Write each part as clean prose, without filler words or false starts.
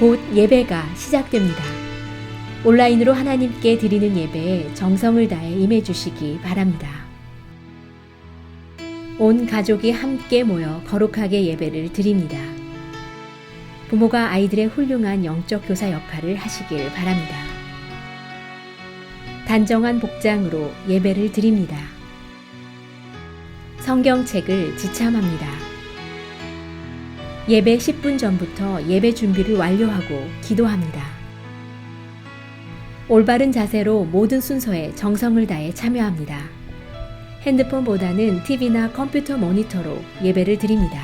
곧 예배가 시작됩니다. 온라인으로 하나님께 드리는 예배에 정성을 다해 임해 주시기 바랍니다. 온 가족이 함께 모여 거룩하게 예배를 드립니다. 부모가 아이들의 훌륭한 영적 교사 역할을 하시길 바랍니다. 단정한 복장으로 예배를 드립니다. 성경책을 지참합니다. 예배 10분 전부터 예배 준비를 완료하고 기도합니다. 올바른 자세로 모든 순서에 정성을 다해 참여합니다. 핸드폰보다는 TV나 컴퓨터 모니터로 예배를 드립니다.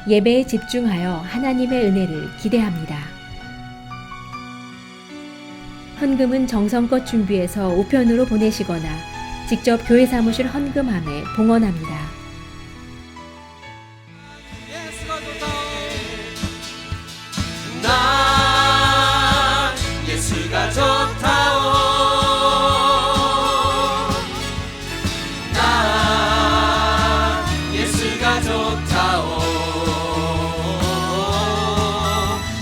예배에 집중하여 하나님의 은혜를 기대합니다. 헌금은 정성껏 준비해서 우편으로 보내시거나 직접 교회 사무실 헌금함에 봉헌합니다. 예수가 좋다오. 나 예수가 좋다오.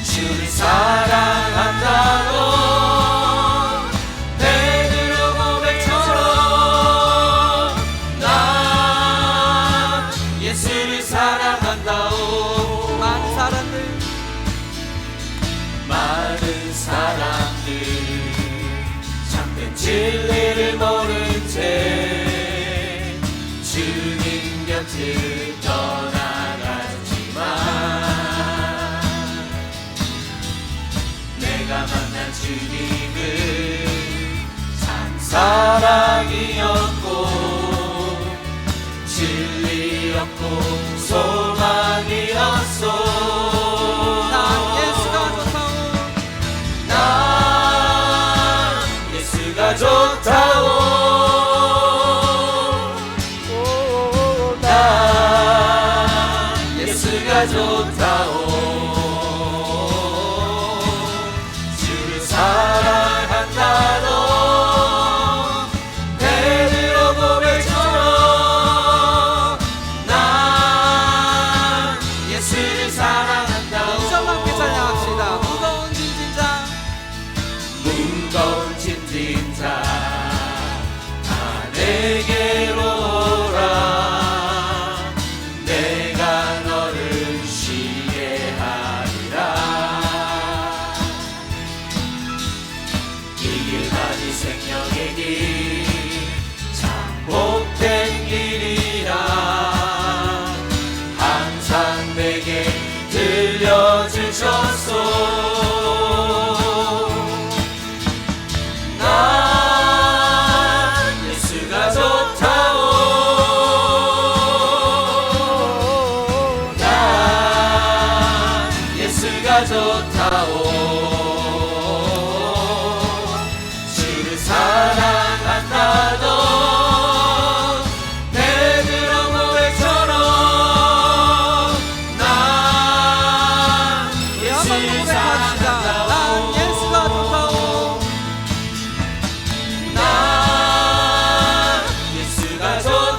주를 사랑한다고 베드로 고백처럼 나 예수를 사랑한다오. 많은 사람들 참된 진리를 모른 채 주님 곁을 떠나갔지만 내가 만난 주님은 참 사랑이었고 진리였고 소망이었소. 좋다오. 나 예수가 좋다오. 주를 사랑한다고 베드로 고백처럼 나 예수를 사랑한다고. 이절만 함께 찬양합시다. 무거운 짐진자 다 내게로 오라. 내가 너를 쉬게 하리라. 이 길만이 생명의 길 참 복된 길이라 항상 내게 들려주셨소. 좋다오. 주를 사랑한다고 베드로 고백처럼 난 예수를 사랑한다고. 난 예수가 좋다오. 난 예수가 좋다오.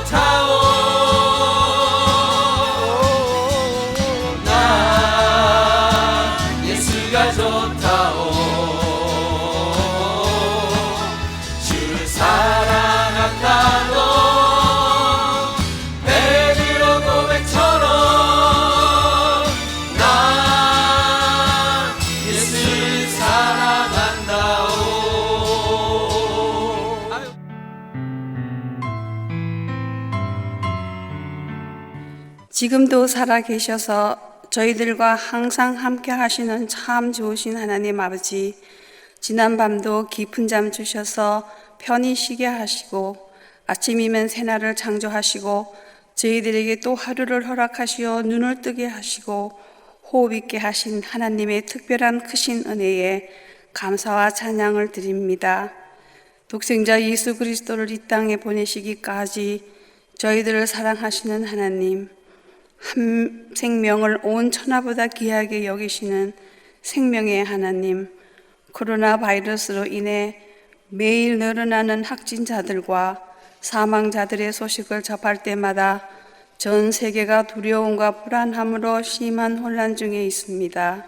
좋다오. 주를 사랑한다고 베드로 고백처럼 난 예수를 사랑한다오. 지금도 살아계셔서 저희들과 항상 함께 하시는 참 좋으신 하나님 아버지, 지난밤도 깊은 잠 주셔서 편히 쉬게 하시고 아침이면 새날을 창조하시고 저희들에게 또 하루를 허락하시어 눈을 뜨게 하시고 호흡 있게 하신 하나님의 특별한 크신 은혜에 감사와 찬양을 드립니다. 독생자 예수 그리스도를 이 땅에 보내시기까지 저희들을 사랑하시는 하나님, 한 생명을 온 천하보다 귀하게 여기시는 생명의 하나님, 코로나 바이러스로 인해 매일 늘어나는 확진자들과 사망자들의 소식을 접할 때마다 전 세계가 두려움과 불안함으로 심한 혼란 중에 있습니다.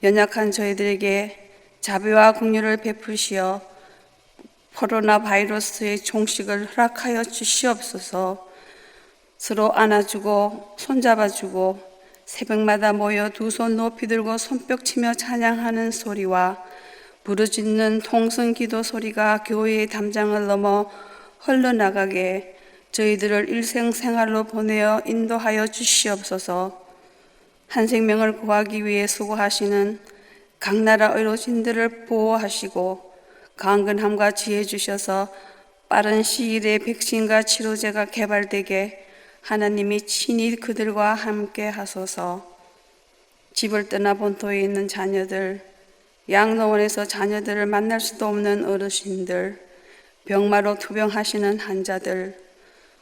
연약한 저희들에게 자비와 긍휼을 베푸시어 코로나 바이러스의 종식을 허락하여 주시옵소서. 서로 안아주고 손잡아주고 새벽마다 모여 두 손 높이 들고 손뼉치며 찬양하는 소리와 부르짖는 통성 기도 소리가 교회의 담장을 넘어 흘러나가게 저희들을 일생생활로 보내어 인도하여 주시옵소서. 한 생명을 구하기 위해 수고하시는 각 나라 의료진들을 보호하시고 강건함과 지혜 주셔서 빠른 시일에 백신과 치료제가 개발되게 하나님이 친히 그들과 함께 하소서. 집을 떠나 본토에 있는 자녀들, 양로원에서 자녀들을 만날 수도 없는 어르신들, 병마로 투병하시는 환자들,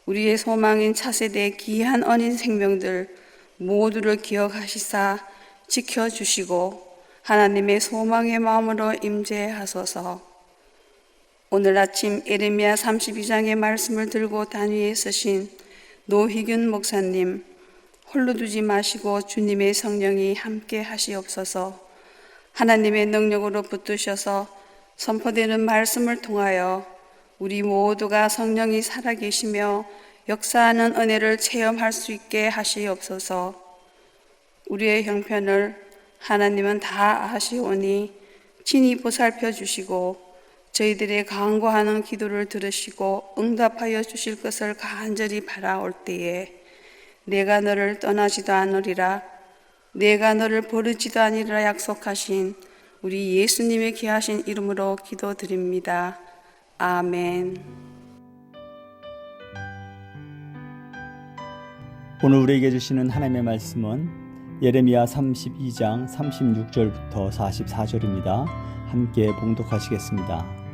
우리의 소망인 차세대의 귀한 어린 생명들 모두를 기억하시사 지켜주시고 하나님의 소망의 마음으로 임재하소서. 오늘 아침 예레미야 32장의 말씀을 들고 단위에 서신 노희균 목사님, 홀로 두지 마시고 주님의 성령이 함께 하시옵소서. 하나님의 능력으로 붙드셔서 선포되는 말씀을 통하여 우리 모두가 성령이 살아계시며 역사하는 은혜를 체험할 수 있게 하시옵소서. 우리의 형편을 하나님은 다 아시오니 친히 보살펴 주시고 저희들의 간구하는 기도를 들으시고 응답하여 주실 것을 간절히 바라올 때에 내가 너를 떠나지도 않으리라, 내가 너를 버리지도 아니리라 약속하신 우리 예수님의 귀하신 이름으로 기도드립니다. 아멘. 오늘 우리에게 주시는 하나님의 말씀은 예레미야 32장 36절부터 44절입니다. 함께 봉독하시겠습니다.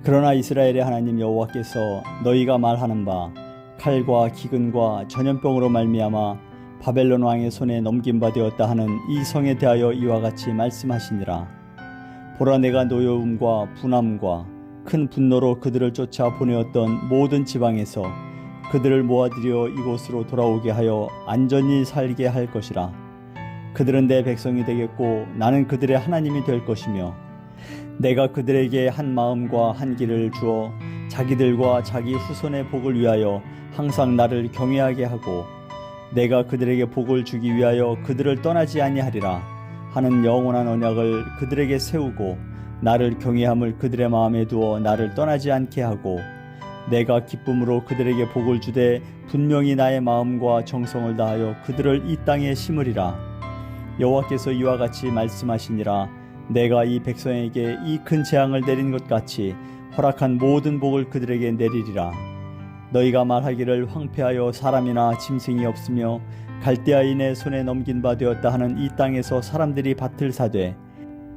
그러나 이스라엘의 하나님 여호와께서 너희가 말하는 바 칼과 기근과 전염병으로 말미암아 바벨론 왕의 손에 넘긴 바 되었다 하는 이 성에 대하여 이와 같이 말씀하시니라. 보라, 내가 노여움과 분함과 큰 분노로 그들을 쫓아 보내었던 모든 지방에서 그들을 모아들여 이곳으로 돌아오게 하여 안전히 살게 할 것이라. 그들은 내 백성이 되겠고 나는 그들의 하나님이 될 것이며 내가 그들에게 한 마음과 한 길을 주어 자기들과 자기 후손의 복을 위하여 항상 나를 경외하게 하고 내가 그들에게 복을 주기 위하여 그들을 떠나지 아니하리라 하는 영원한 언약을 그들에게 세우고 나를 경외함을 그들의 마음에 두어 나를 떠나지 않게 하고 내가 기쁨으로 그들에게 복을 주되 분명히 나의 마음과 정성을 다하여 그들을 이 땅에 심으리라. 여호와께서 이와 같이 말씀하시니라. 내가 이 백성에게 이 큰 재앙을 내린 것 같이 허락한 모든 복을 그들에게 내리리라. 너희가 말하기를 황폐하여 사람이나 짐승이 없으며 갈대아인의 손에 넘긴 바 되었다 하는 이 땅에서 사람들이 밭을 사되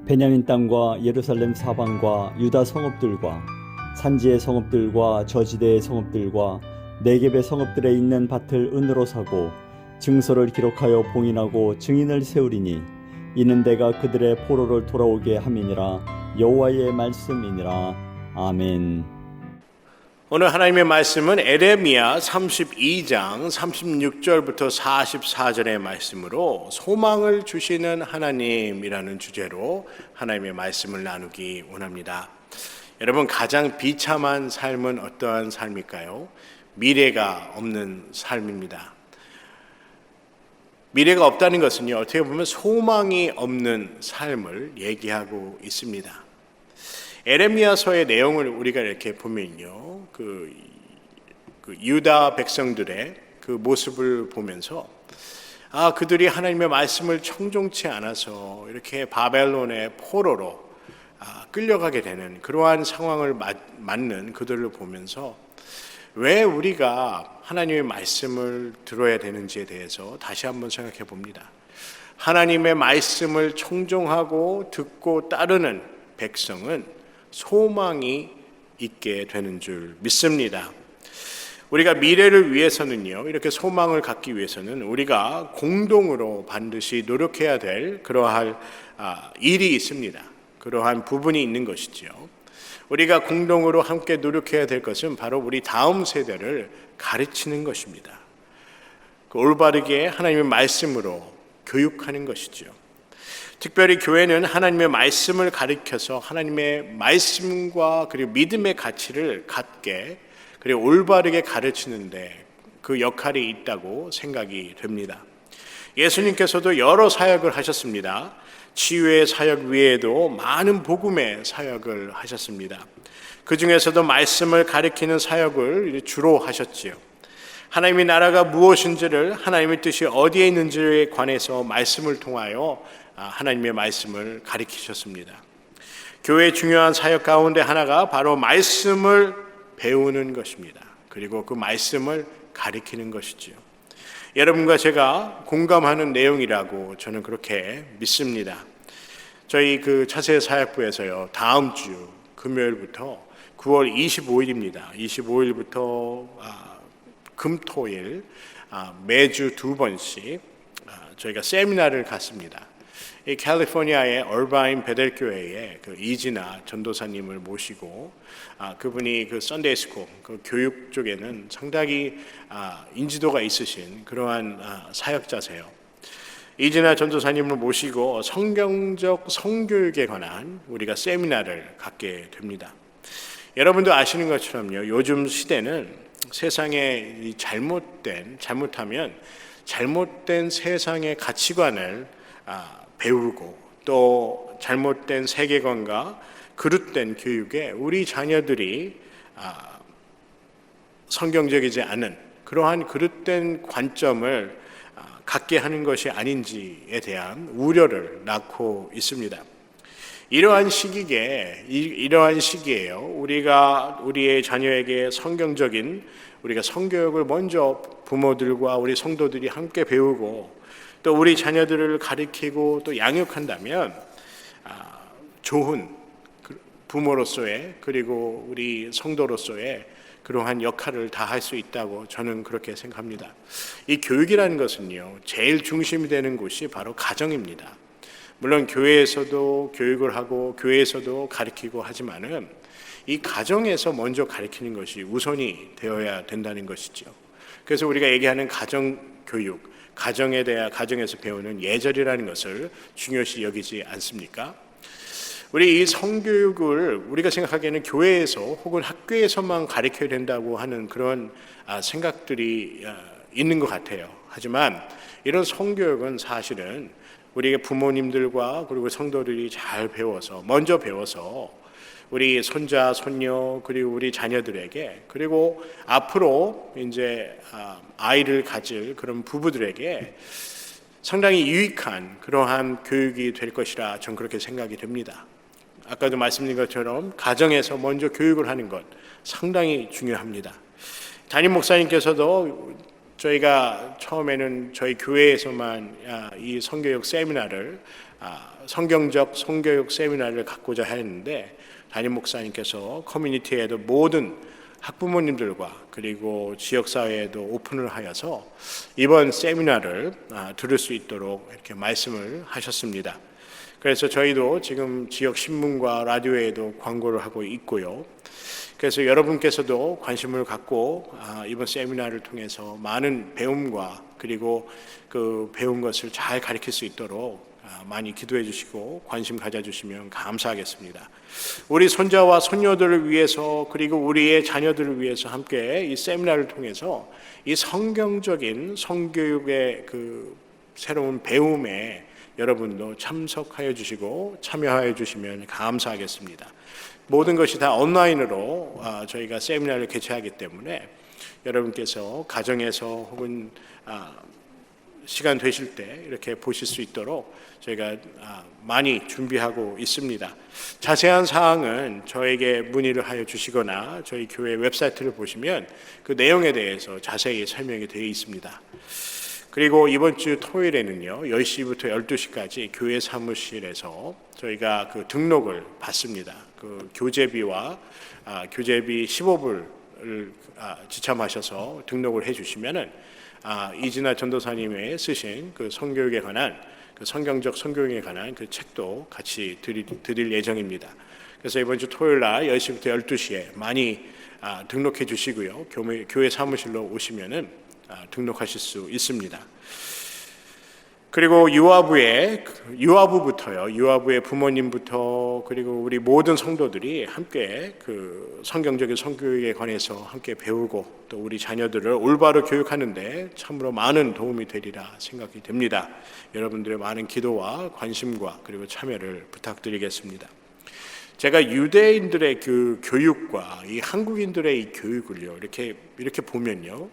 베냐민 땅과 예루살렘 사방과 유다 성읍들과 산지의 성읍들과 저지대의 성읍들과 네겝의 성읍들에 있는 밭을 은으로 사고 증서를 기록하여 봉인하고 증인을 세우리니 이는 내가 그들의 포로를 돌아오게 함이니라. 여호와의 말씀이니라. 아멘. 오늘 하나님의 말씀은 예레미야 32장 36절부터 44절의 말씀으로 소망을 주시는 하나님이라는 주제로 하나님의 말씀을 나누기 원합니다. 여러분, 가장 비참한 삶은 어떠한 삶일까요? 미래가 없는 삶입니다. 미래가 없다는 것은요, 어떻게 보면 소망이 없는 삶을 얘기하고 있습니다. 에레미야서의 내용을 우리가 이렇게 보면요, 그 유다 백성들의 그 모습을 보면서 그들이 하나님의 말씀을 청종치 않아서 이렇게 바벨론의 포로로 끌려가게 되는 그러한 상황을 맞는 그들을 보면서 왜 우리가 하나님의 말씀을 들어야 되는지에 대해서 다시 한번 생각해 봅니다. 하나님의 말씀을 청종하고 듣고 따르는 백성은 소망이 있게 되는 줄 믿습니다. 우리가 미래를 위해서는요, 이렇게 소망을 갖기 위해서는 우리가 공동으로 반드시 노력해야 될 그러한 일이 있습니다. 그러한 부분이 있는 것이죠. 우리가 공동으로 함께 노력해야 될 것은 바로 우리 다음 세대를 가르치는 것입니다. 그 올바르게 하나님의 말씀으로 교육하는 것이죠. 특별히 교회는 하나님의 말씀을 가르쳐서 하나님의 말씀과 그리고 믿음의 가치를 갖게 그리고 올바르게 가르치는데 그 역할이 있다고 생각이 됩니다. 예수님께서도 여러 사역을 하셨습니다. 치유의 사역 외에도 많은 복음의 사역을 하셨습니다. 그 중에서도 말씀을 가리키는 사역을 주로 하셨지요. 하나님의 나라가 무엇인지를, 하나님의 뜻이 어디에 있는지에 관해서 말씀을 통하여 하나님의 말씀을 가리키셨습니다. 교회의 중요한 사역 가운데 하나가 바로 말씀을 배우는 것입니다. 그리고 그 말씀을 가리키는 것이지요. 여러분과 제가 공감하는 내용이라고 저는 그렇게 믿습니다. 저희 그 차세 사역부에서요, 다음 주 금요일부터 9월 25일입니다. 25일부터 금토일 매주 2번씩 저희가 세미나를 갖습니다. 이 캘리포니아의 얼바인 베델교회에 그 이진아 전도사님을 모시고 그분이 그 썬데이 스쿨 그 교육 쪽에는 상당히 인지도가 있으신 그러한 사역자세요. 이진아 전도사님을 모시고 성경적 성교육에 관한 우리가 세미나를 갖게 됩니다. 여러분도 아시는 것처럼요, 요즘 시대는 세상에 잘못하면 잘못된 세상의 가치관을 배우고 또 잘못된 세계관과 그릇된 교육에 우리 자녀들이 성경적이지 않은 그러한 그릇된 관점을 갖게 하는 것이 아닌지에 대한 우려를 낳고 있습니다. 이러한 시기에요. 우리가 우리의 자녀에게 성경적인 우리가 성교육을 먼저 부모들과 우리 성도들이 함께 배우고 또 우리 자녀들을 가르치고 또 양육한다면 좋은 부모로서의 그리고 우리 성도로서의 그러한 역할을 다 할 수 있다고 저는 그렇게 생각합니다. 이 교육이라는 것은요, 제일 중심이 되는 곳이 바로 가정입니다. 물론 교회에서도 교육을 하고 교회에서도 가르치고 하지만은 이 가정에서 먼저 가르치는 것이 우선이 되어야 된다는 것이죠. 그래서 우리가 얘기하는 가정교육, 가정에서 배우는 예절이라는 것을 중요시 여기지 않습니까? 우리 이 성교육을 우리가 생각하기에는 교회에서 혹은 학교에서만 가르쳐야 된다고 하는 그런 생각들이 있는 것 같아요. 하지만 이런 성교육은 사실은 우리의 부모님들과 그리고 성도들이 먼저 배워서 우리 손자, 손녀 그리고 우리 자녀들에게 그리고 앞으로 이제 아이를 가질 그런 부부들에게 상당히 유익한 그러한 교육이 될 것이라 저는 그렇게 생각이 됩니다. 아까도 말씀드린 것처럼 가정에서 먼저 교육을 하는 것 상당히 중요합니다. 담임 목사님께서도 저희가 처음에는 저희 교회에서만 이 성교육 세미나를 성경적 성교육 세미나를 갖고자 했는데 담임 목사님께서 커뮤니티에도 모든 학부모님들과 그리고 지역사회에도 오픈을 하여서 이번 세미나를 들을 수 있도록 이렇게 말씀을 하셨습니다. 그래서 저희도 지금 지역 신문과 라디오에도 광고를 하고 있고요. 그래서 여러분께서도 관심을 갖고 이번 세미나를 통해서 많은 배움과 그리고 그 배운 것을 잘 가르칠 수 있도록 많이 기도해 주시고 관심 가져주시면 감사하겠습니다. 우리 손자와 손녀들을 위해서 그리고 우리의 자녀들을 위해서 함께 이 세미나를 통해서 이 성경적인 성교육의 그 새로운 배움에 여러분도 참석하여 주시고 참여하여 주시면 감사하겠습니다. 모든 것이 다 온라인으로 저희가 세미나를 개최하기 때문에 여러분께서 가정에서 혹은 시간 되실 때 이렇게 보실 수 있도록 저희가 많이 준비하고 있습니다. 자세한 사항은 저에게 문의를 하여 주시거나 저희 교회 웹사이트를 보시면 그 내용에 대해서 자세히 설명이 되어 있습니다. 그리고 이번 주 토요일에는요 10시부터 12시까지 교회 사무실에서 저희가 그 등록을 받습니다. 그 교재비와 교재비 15불을 지참하셔서 등록을 해주시면은 이진아 전도사님의 쓰신 그 성교육에 관한 그 성경적 성교육에 관한 그 책도 같이 드릴 예정입니다. 그래서 이번 주 토요일 날 10시부터 12시에 많이 등록해 주시고요. 교회 사무실로 오시면은 등록하실 수 있습니다. 그리고 유아부의 부모님부터 그리고 우리 모든 성도들이 함께 그 성경적인 성교육에 관해서 함께 배우고 또 우리 자녀들을 올바로 교육하는데 참으로 많은 도움이 되리라 생각이 됩니다. 여러분들의 많은 기도와 관심과 그리고 참여를 부탁드리겠습니다. 제가 유대인들의 그 교육과 이 한국인들의 이 교육을요 이렇게 보면요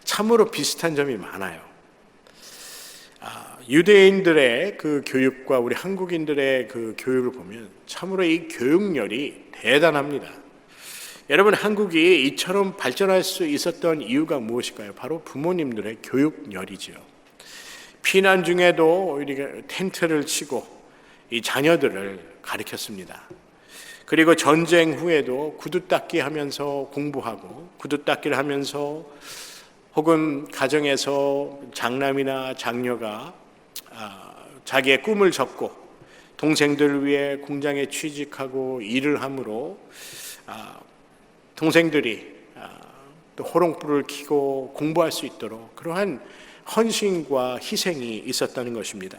참으로 비슷한 점이 많아요. 유대인들의 그 교육과 우리 한국인들의 그 교육을 보면 참으로 이 교육열이 대단합니다. 여러분, 한국이 이처럼 발전할 수 있었던 이유가 무엇일까요? 바로 부모님들의 교육열이죠. 피난 중에도 우리가 텐트를 치고 이 자녀들을 가르쳤습니다. 그리고 전쟁 후에도 구두 닦기 하면서 공부하고 구두 닦기를 하면서 혹은 가정에서 장남이나 장녀가 자기의 꿈을 접고 동생들을 위해 공장에 취직하고 일을 함으로 동생들이 또 호롱불을 켜고 공부할 수 있도록 그러한 헌신과 희생이 있었다는 것입니다.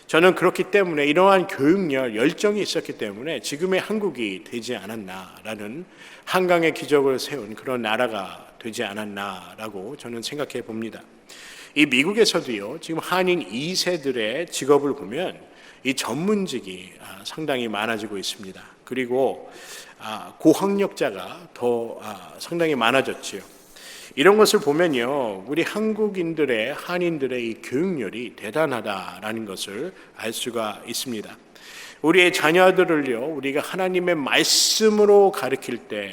저는 그렇기 때문에 이러한 교육열, 열정이 있었기 때문에 지금의 한국이 되지 않았나라는 한강의 기적을 세운 그런 나라가 되지 않았나라고 저는 생각해 봅니다. 이 미국에서도요, 지금 한인 2세들의 직업을 보면 이 전문직이 상당히 많아지고 있습니다. 그리고 고학력자가 더 상당히 많아졌지요. 이런 것을 보면요, 우리 한국인들의, 한인들의 이 교육열이 대단하다라는 것을 알 수가 있습니다. 우리의 자녀들을요, 우리가 하나님의 말씀으로 가르칠 때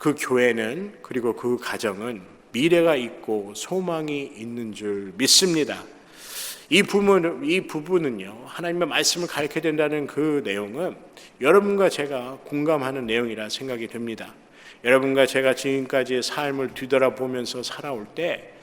그 교회는 그리고 그 가정은 미래가 있고 소망이 있는 줄 믿습니다. 이 부분은요, 하나님의 말씀을 가르쳐야 된다는 그 내용은 여러분과 제가 공감하는 내용이라 생각이 됩니다. 여러분과 제가 지금까지의 삶을 뒤돌아보면서 살아올 때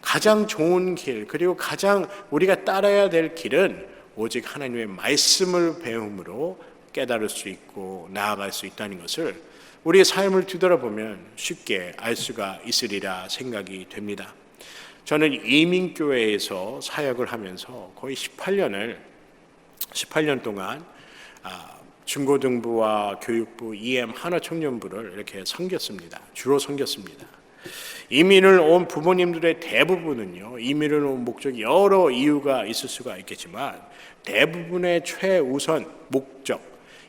가장 좋은 길, 그리고 가장 우리가 따라야 될 길은 오직 하나님의 말씀을 배움으로 깨달을 수 있고 나아갈 수 있다는 것을 우리의 삶을 뒤돌아보면 쉽게 알 수가 있으리라 생각이 됩니다. 저는 이민교회에서 사역을 하면서 거의 18년 동안 중고등부와 교육부, EM, 한화청년부를 이렇게 섬겼습니다. 주로 섬겼습니다. 이민을 온 부모님들의 대부분은요, 이민을 온 목적이 여러 이유가 있을 수가 있겠지만 대부분의 최우선 목적,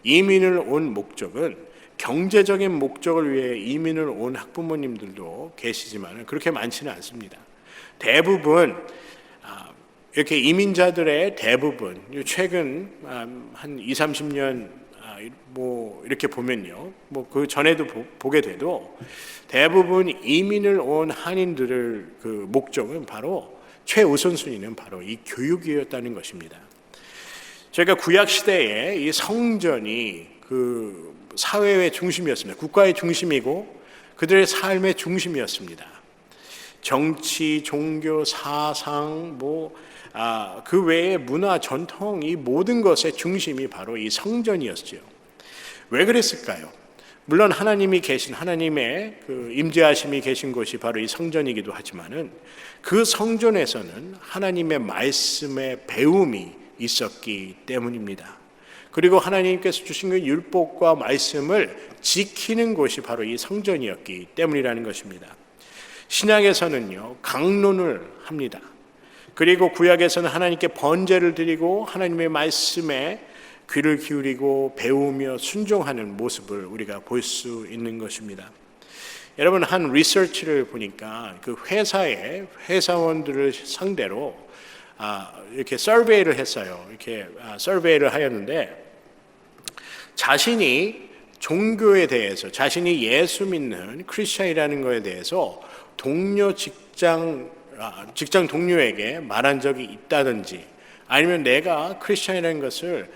이민을 온 목적은 경제적인 목적을 위해 이민을 온 학부모님들도 계시지만 그렇게 많지는 않습니다. 대부분 이렇게 이민자들의 대부분 최근 한 20-30년 뭐 이렇게 보면요, 뭐 그 전에도 보게 돼도 대부분 이민을 온 한인들의 그 목적은 바로 최우선순위는 바로 이 교육이었다는 것입니다. 저희가 구약 시대에 이 성전이 그 사회의 중심이었습니다. 국가의 중심이고 그들의 삶의 중심이었습니다. 정치, 종교, 사상, 그 외의 문화, 전통, 이 모든 것의 중심이 바로 이 성전이었죠. 왜 그랬을까요? 물론 하나님이 계신, 하나님의 그 임재하심이 계신 곳이 바로 이 성전이기도 하지만은 그 성전에서는 하나님의 말씀의 배움이 있었기 때문입니다. 그리고 하나님께서 주신 그 율법과 말씀을 지키는 곳이 바로 이 성전이었기 때문이라는 것입니다. 신약에서는요, 강론을 합니다. 그리고 구약에서는 하나님께 번제를 드리고 하나님의 말씀에 귀를 기울이고 배우며 순종하는 모습을 우리가 볼 수 있는 것입니다. 여러분, 한 리서치를 보니까 그 회사의 회사원들을 상대로 이렇게 서베이를 했어요. 이렇게 서베이를 하였는데 자신이 종교에 대해서, 자신이 예수 믿는 크리스천이라는 것에 대해서 동료 직장 동료에게 말한 적이 있다든지 아니면 내가 크리스천이라는 것을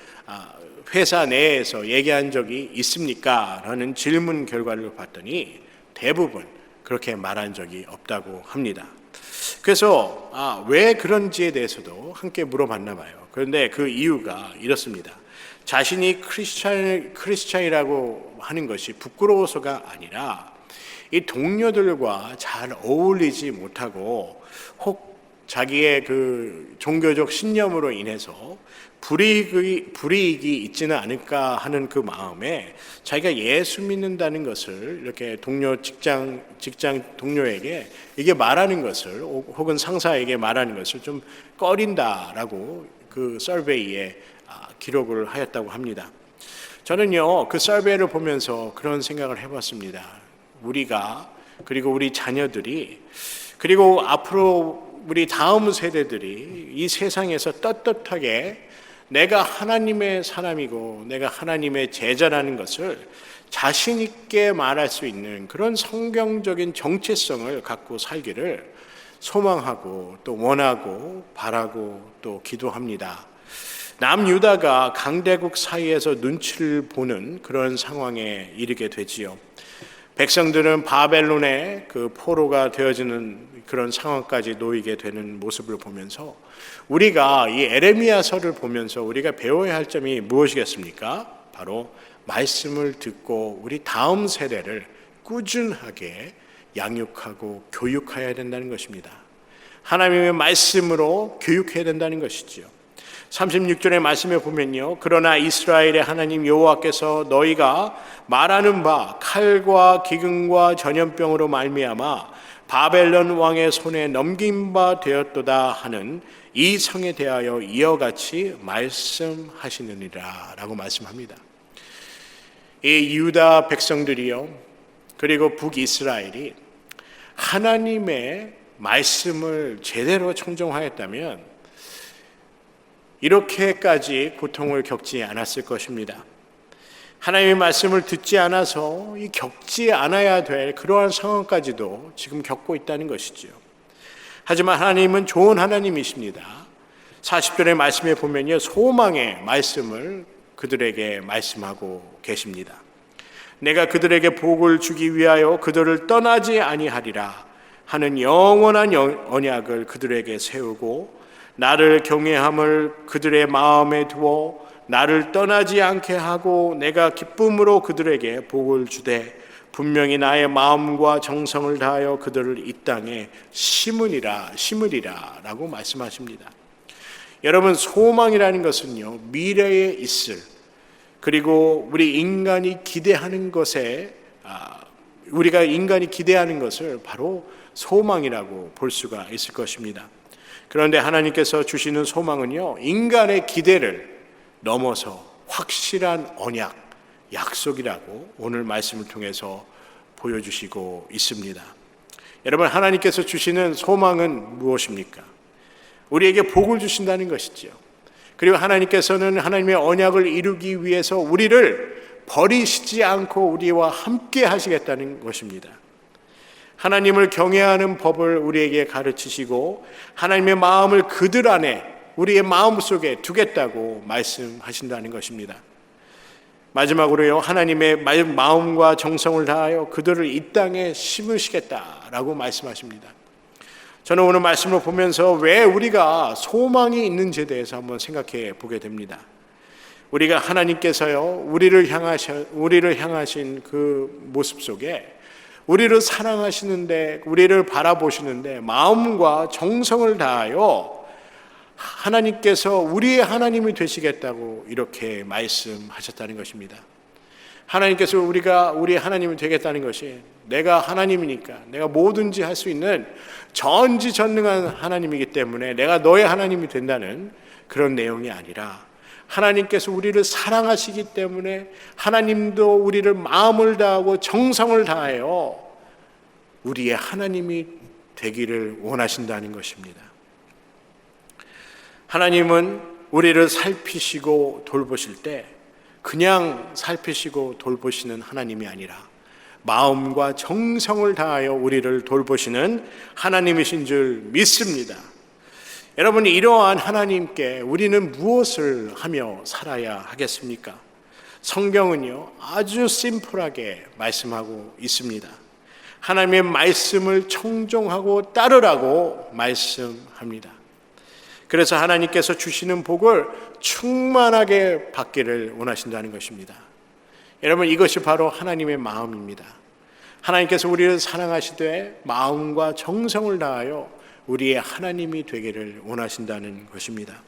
회사 내에서 얘기한 적이 있습니까? 라는 질문 결과를 봤더니 대부분 그렇게 말한 적이 없다고 합니다. 그래서 왜 그런지에 대해서도 함께 물어봤나 봐요. 그런데 그 이유가 이렇습니다. 자신이 크리스천이라고 하는 것이 부끄러워서가 아니라 이 동료들과 잘 어울리지 못하고 혹 자기의 그 종교적 신념으로 인해서 불이익이 있지는 않을까 하는 그 마음에 자기가 예수 믿는다는 것을 이렇게 직장 동료에게 이게 말하는 것을 혹은 상사에게 말하는 것을 좀 꺼린다라고 그 서베이에 기록을 하였다고 합니다. 저는요, 그 서베이를 보면서 그런 생각을 해봤습니다. 우리가, 그리고 우리 자녀들이, 그리고 앞으로 우리 다음 세대들이 이 세상에서 떳떳하게 내가 하나님의 사람이고 내가 하나님의 제자라는 것을 자신 있게 말할 수 있는 그런 성경적인 정체성을 갖고 살기를 소망하고 또 원하고 바라고 또 기도합니다. 남유다가 강대국 사이에서 눈치를 보는 그런 상황에 이르게 되지요. 백성들은 바벨론의 그 포로가 되어지는 그런 상황까지 놓이게 되는 모습을 보면서 우리가 이 에레미야서를 보면서 우리가 배워야 할 점이 무엇이겠습니까? 바로 말씀을 듣고 우리 다음 세대를 꾸준하게 양육하고 교육해야 된다는 것입니다. 하나님의 말씀으로 교육해야 된다는 것이지요. 36절의 말씀에 보면요, 그러나 이스라엘의 하나님 여호와께서 너희가 말하는 바 칼과 기근과 전염병으로 말미암아 바벨론 왕의 손에 넘긴 바 되었도다 하는 이 성에 대하여 이와 같이 말씀하시느니라 라고 말씀합니다. 이 유다 백성들이요, 그리고 북이스라엘이 하나님의 말씀을 제대로 청종하였다면 이렇게까지 고통을 겪지 않았을 것입니다. 하나님의 말씀을 듣지 않아서 이 겪지 않아야 될 그러한 상황까지도 지금 겪고 있다는 것이죠. 하지만 하나님은 좋은 하나님이십니다. 40절의 말씀에 보면요, 소망의 말씀을 그들에게 말씀하고 계십니다. 내가 그들에게 복을 주기 위하여 그들을 떠나지 아니하리라 하는 영원한 언약을 그들에게 세우고 나를 경외함을 그들의 마음에 두어 나를 떠나지 않게 하고 내가 기쁨으로 그들에게 복을 주되 분명히 나의 마음과 정성을 다하여 그들을 이 땅에 심으리라 라고 말씀하십니다. 여러분, 소망이라는 것은요, 미래에 있을, 그리고 우리 인간이 기대하는 것에 우리가 인간이 기대하는 것을 바로 소망이라고 볼 수가 있을 것입니다. 그런데 하나님께서 주시는 소망은요, 인간의 기대를 넘어서 확실한 언약, 약속이라고 오늘 말씀을 통해서 보여주시고 있습니다. 여러분, 하나님께서 주시는 소망은 무엇입니까? 우리에게 복을 주신다는 것이죠. 그리고 하나님께서는 하나님의 언약을 이루기 위해서 우리를 버리시지 않고 우리와 함께 하시겠다는 것입니다. 하나님을 경외하는 법을 우리에게 가르치시고 하나님의 마음을 그들 안에 우리의 마음속에 두겠다고 말씀하신다는 것입니다. 마지막으로요, 하나님의 마음과 정성을 다하여 그들을 이 땅에 심으시겠다라고 말씀하십니다. 저는 오늘 말씀을 보면서 왜 우리가 소망이 있는지에 대해서 한번 생각해 보게 됩니다. 우리가 하나님께서요, 우리를 향하신 그 모습 속에 우리를 사랑하시는데, 우리를 바라보시는데 마음과 정성을 다하여 하나님께서 우리의 하나님이 되시겠다고 이렇게 말씀하셨다는 것입니다. 하나님께서 우리가 우리의 하나님이 되겠다는 것이 내가 하나님이니까, 내가 뭐든지 할 수 있는 전지전능한 하나님이기 때문에 내가 너의 하나님이 된다는 그런 내용이 아니라, 하나님께서 우리를 사랑하시기 때문에 하나님도 우리를 마음을 다하고 정성을 다하여 우리의 하나님이 되기를 원하신다는 것입니다. 하나님은 우리를 살피시고 돌보실 때 그냥 살피시고 돌보시는 하나님이 아니라 마음과 정성을 다하여 우리를 돌보시는 하나님이신 줄 믿습니다. 여러분, 이러한 하나님께 우리는 무엇을 하며 살아야 하겠습니까? 성경은요, 아주 심플하게 말씀하고 있습니다. 하나님의 말씀을 청종하고 따르라고 말씀합니다. 그래서 하나님께서 주시는 복을 충만하게 받기를 원하신다는 것입니다. 여러분, 이것이 바로 하나님의 마음입니다. 하나님께서 우리를 사랑하시되 마음과 정성을 다하여 우리의 하나님이 되기를 원하신다는 것입니다.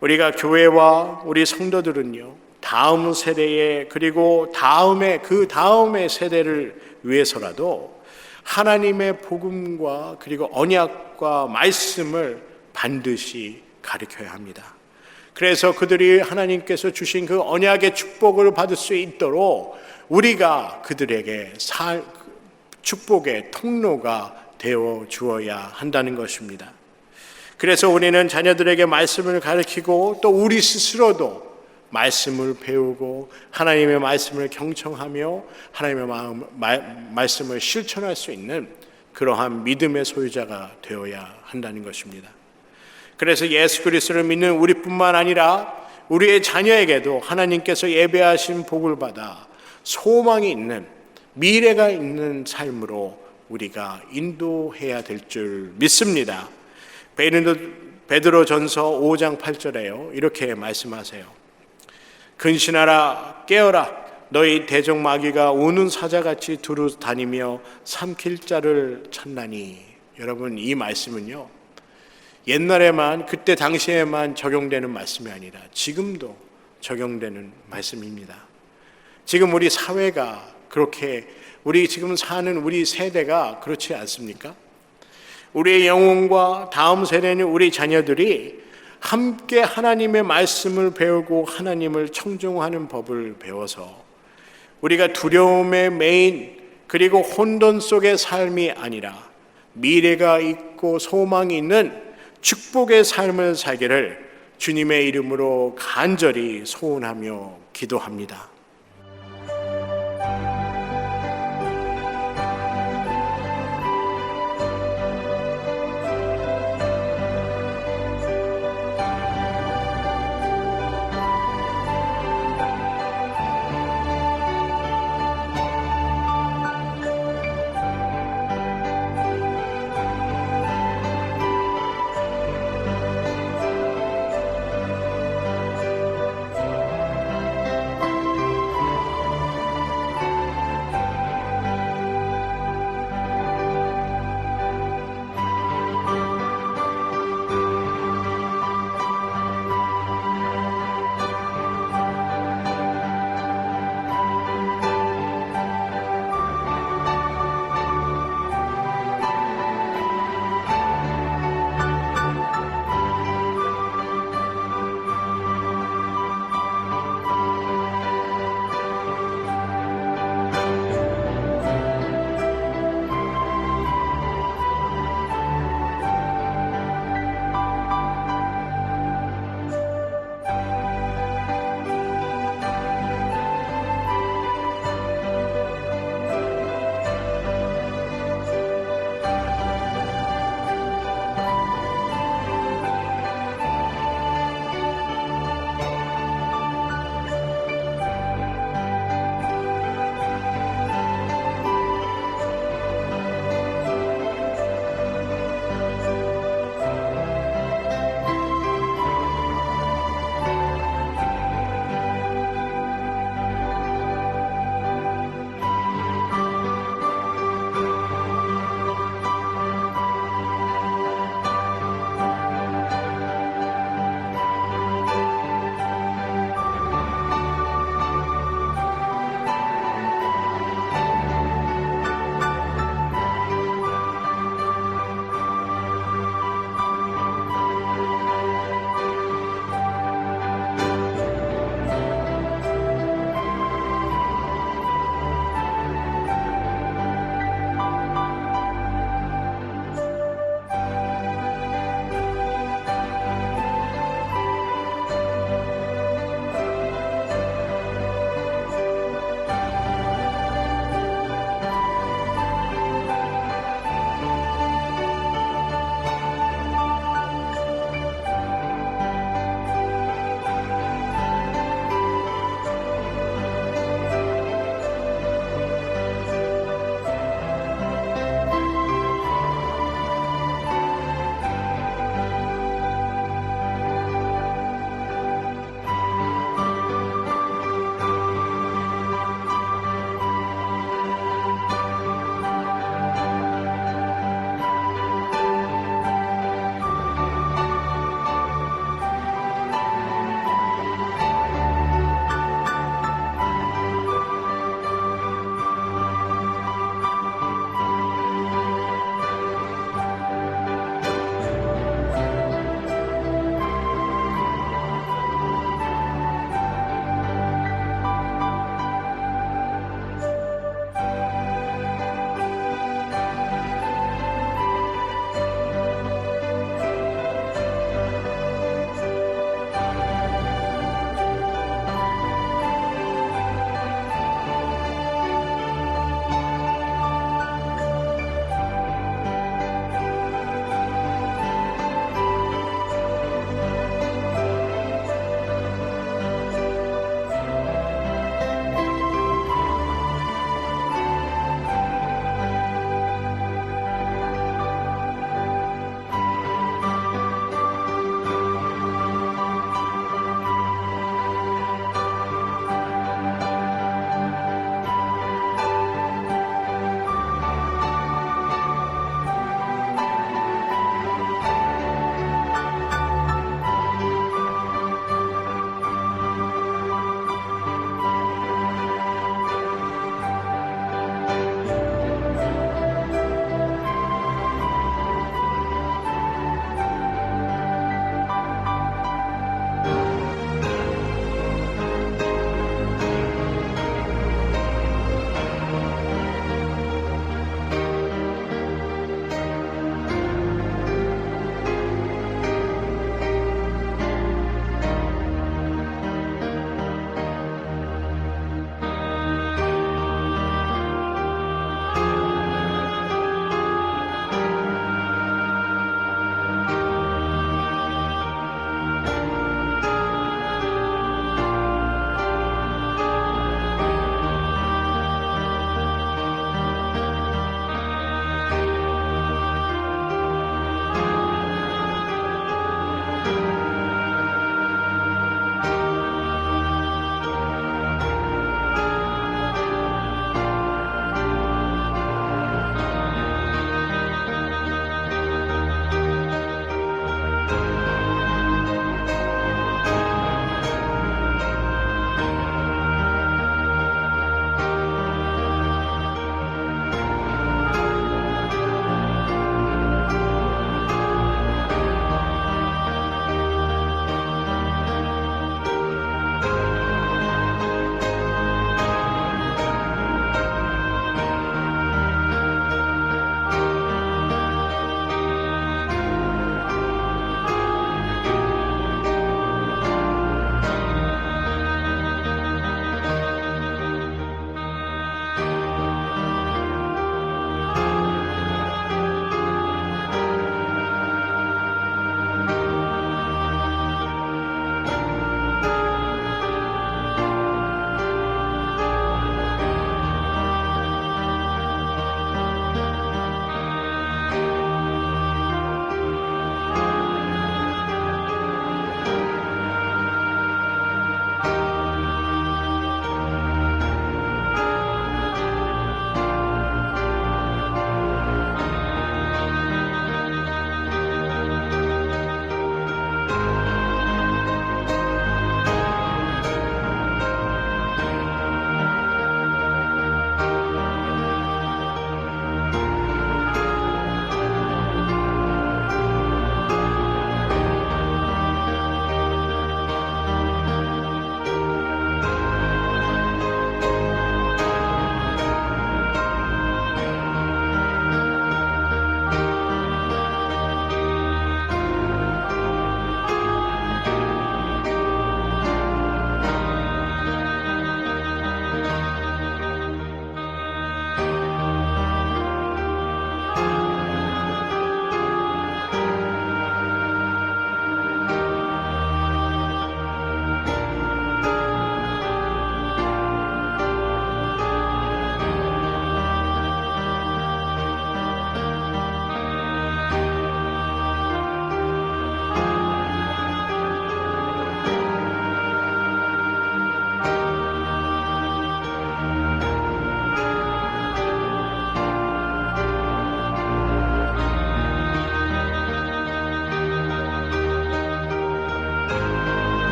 우리가 교회와 우리 성도들은요, 다음 세대에 그리고 그 다음의 세대를 위해서라도 하나님의 복음과 그리고 언약과 말씀을 반드시 가르쳐야 합니다. 그래서 그들이 하나님께서 주신 그 언약의 축복을 받을 수 있도록 우리가 그들에게 축복의 통로가 되어 주어야 한다는 것입니다. 그래서 우리는 자녀들에게 말씀을 가르치고 또 우리 스스로도 말씀을 배우고 하나님의 말씀을 경청하며 하나님의 말씀을 실천할 수 있는 그러한 믿음의 소유자가 되어야 한다는 것입니다. 그래서 예수 그리스도를 믿는 우리뿐만 아니라 우리의 자녀에게도 하나님께서 예배하신 복을 받아 소망이 있는 미래가 있는 삶으로 우리가 인도해야 될 줄 믿습니다. 베드로전서 5장 8절에요. 이렇게 말씀하세요. 근신하라 깨어라 너희 대적 마귀가 우는 사자같이 두루 다니며 삼킬 자를 찾나니. 여러분, 이 말씀은요, 옛날에만 그때 당시에만 적용되는 말씀이 아니라 지금도 적용되는 말씀입니다. 지금 우리 사회가 그렇게 우리 지금 사는 우리 세대가 그렇지 않습니까? 우리의 영혼과 다음 세대는 우리 자녀들이 함께 하나님의 말씀을 배우고 하나님을 청종하는 법을 배워서 우리가 두려움에 매인 그리고 혼돈 속의 삶이 아니라 미래가 있고 소망이 있는 축복의 삶을 살기를 주님의 이름으로 간절히 소원하며 기도합니다.